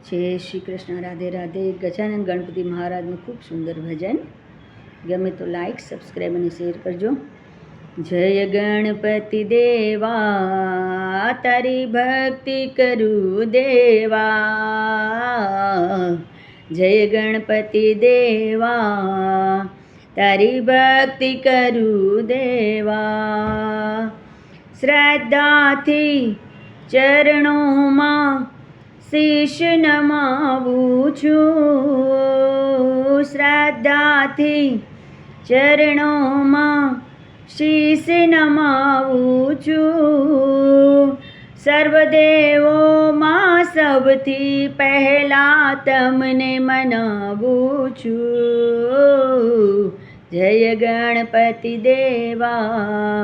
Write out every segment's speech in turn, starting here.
જય શ્રી કૃષ્ણ, રાધે રાધે. ગજાનન ગણપતિ મહારાજનું ખૂબ સુંદર ભજન. ગમે તો લાઈક, સબસ્ક્રાઈબ અને શેર કરજો. જય ગણપતિ દેવા, તારી ભક્તિ કરું દેવા. જય ગણપતિ દેવા, તારી ભક્તિ કરું દેવા. શ્રદ્ધાથી ચરણોમાં શીશ નમાવું છું. શ્રદ્ધાથી ચરણોમાં શીશ નમાવું છું. સર્વદેવોમાં સૌથી પહેલાં તમને મનાવું છું. જય ગણપતિ દેવા,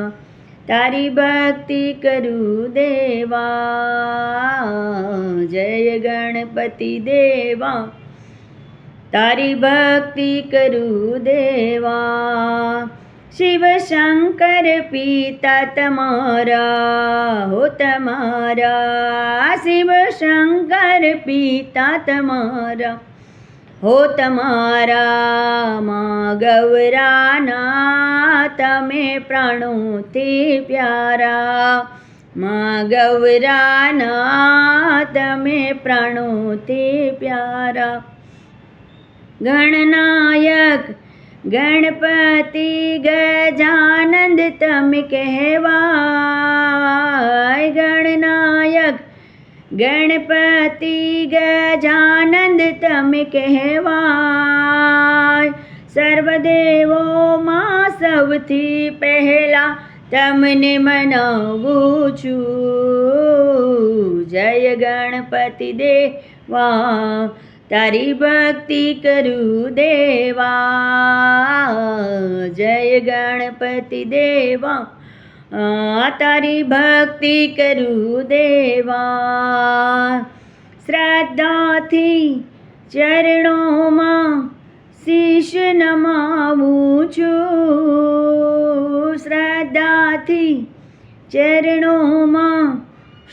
તારી ભક્તિ કરું દેવા. જય ગણપતિ દેવા, તારી ભક્તિ કરું દેવા. શિવ શંકર પિતા તમારા હો તમારા. શિવ શંકર પિતા તમારા હો તમારા. માં ગૌરાના તમે પ્રાણોથી પ્યારા. માં ગૌરાના તમે પ્રાણોથી પ્યારા. ગણનાયક ગણપતિ ગજાનંદ તમે કહેવાય. ગણનાયક ગણપતિ ગજાનંદ તમે કહેવાય. સર્વદેવોમાં સૌથી પહેલા તમને મનાવું છું. જય ગણપતિ દેવા, તારી ભક્તિ કરું દેવા. જય ગણપતિ દેવા, તારી ભક્તિ કરું દેવા. શ્રદ્ધાથી ચરણોમાં શીશ નમાવું છું. શ્રદ્ધાથી ચરણોમાં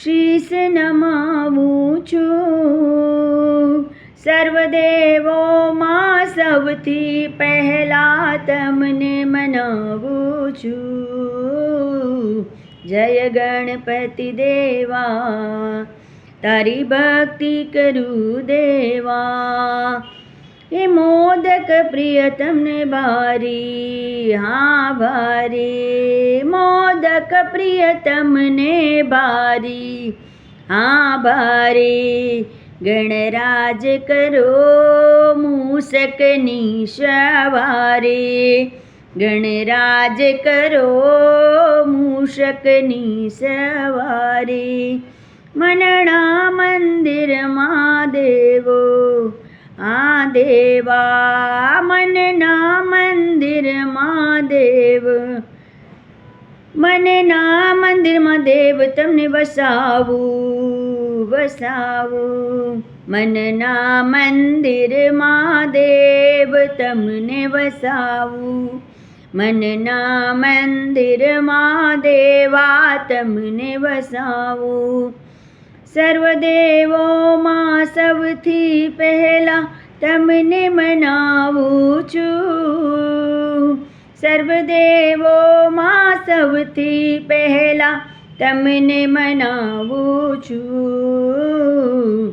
શીશ નમાવું છું. સર્વદેવોમાં સૌથી પહેલાં તમને મનાવું છું. જય ગણપતિ દેવા, તારી ભક્તિ કરું દેવા. એ મોદક પ્રિય તમને ભારી, હા ભારી. મોદક પ્રિય તમને ભારી, હા ભારી. ગણરાજ કરો મૂષકની સવારી. ગણરાજ કરો મૂષકની સવારી. મનના મંદિરમાં દેવો આ દેવા. મનના મંદિરમાં દેવ, મનના મંદિરમાં દેવ તમને વસાવું વસાવું. મનના મંદિરમાં દેવ તમને વસાવું. મનના મંદિરમાં દેવા તમને વસાવું. સર્વદેવોમાં સૌથી પહેલાં તમને મનાવું છું. સર્વદેવોમાં સૌથી પહેલાં તમને મનાવું છું.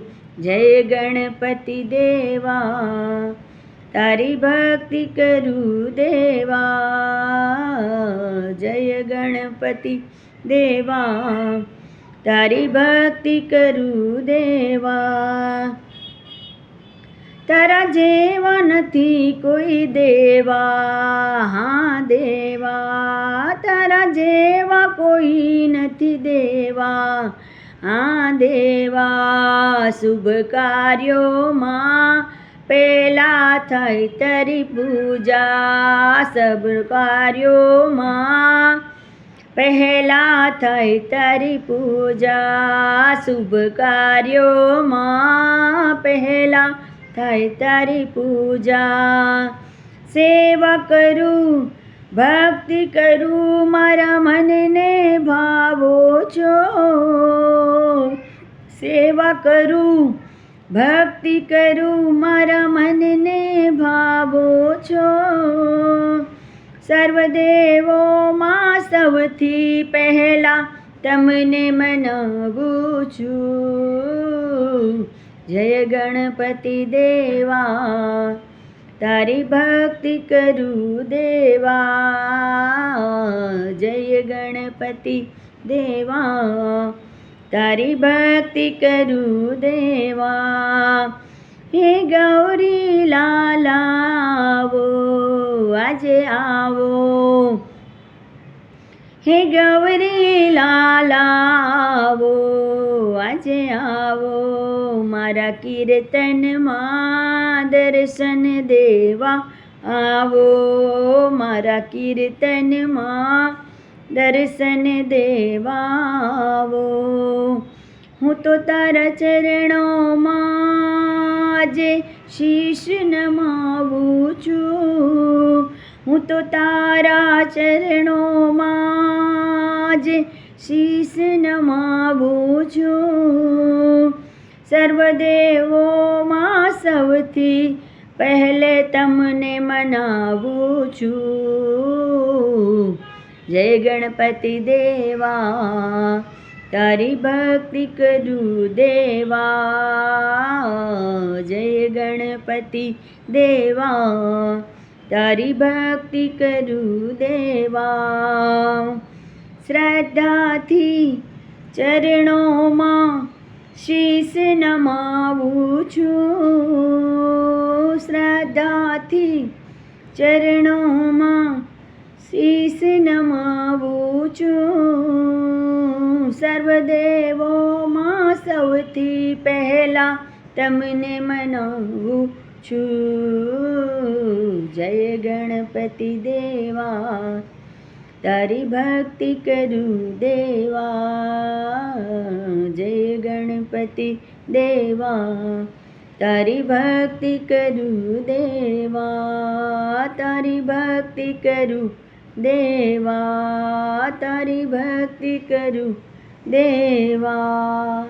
જય ગણપતિ દેવા, તારી ભક્તિ કરું દેવા. જય ગણપતિ દેવા, તારી ભક્તિ કરું દેવા. તારા જેવા નથી કોઈ દેવા, હા દેવા. તારા જેવા કોઈ નથી દેવા, હા દેવા. શુભ કાર્યોમાં પહેલા થાય તારી પૂજા. શુભ કાર્યોમાં પહેલા થાય તારી પૂજા. શુભ કાર્યોમાં પહેલા થાય તારી પૂજા. સેવા કરું ભક્તિ કરું મારા મનને ભાવો છો. સેવા કરું ભક્તિ કરું મારા મનને ભાવો છો. સર્વદેવોમાં સૌથી પહેલાં તમને મનાવું છું. જય ગણપતિ દેવા, તારી ભક્તિ કરું દેવા. જય ગણપતિ દેવા, તારી ભક્તિ કરું દેવા. હે ગૌરી લાલાવો આજે આવો, હે ગૌરી લાલાવો આજે આવો. મારા કીર્તનમાં દર્શન દેવા આવો, મારા કીર્તનમાં દર્શન દેવા આવો. હું તો તારા ચરણોમાં આજે શીશ નમાવું છું. હું તો તારા ચરણોમાં આજે શીશ નમાવું છું. સર્વદેવોમાં સૌથી પહેલે તમને મનાવું છું. જય ગણપતિ દેવા, તારી ભક્તિ કરું દેવા. જય ગણપતિ દેવા, તારી ભક્તિ કરું દેવા. શ્રદ્ધાથી ચરણોમાં શીશ નમાવું છું. શ્રદ્ધાથી ચરણોમાં શીશ નમાવું છું. સર્વદેવોમાં સૌથી પહેલાં તમને મનાવું છું. જય ગણપતિ દેવા, તારી ભક્તિ કરું દેવા. જય ગણપતિ દેવા, તારી ભક્તિ કરું દેવા. તારી ભક્તિ કરું દેવા, તારી ભક્તિ કરું દેવા.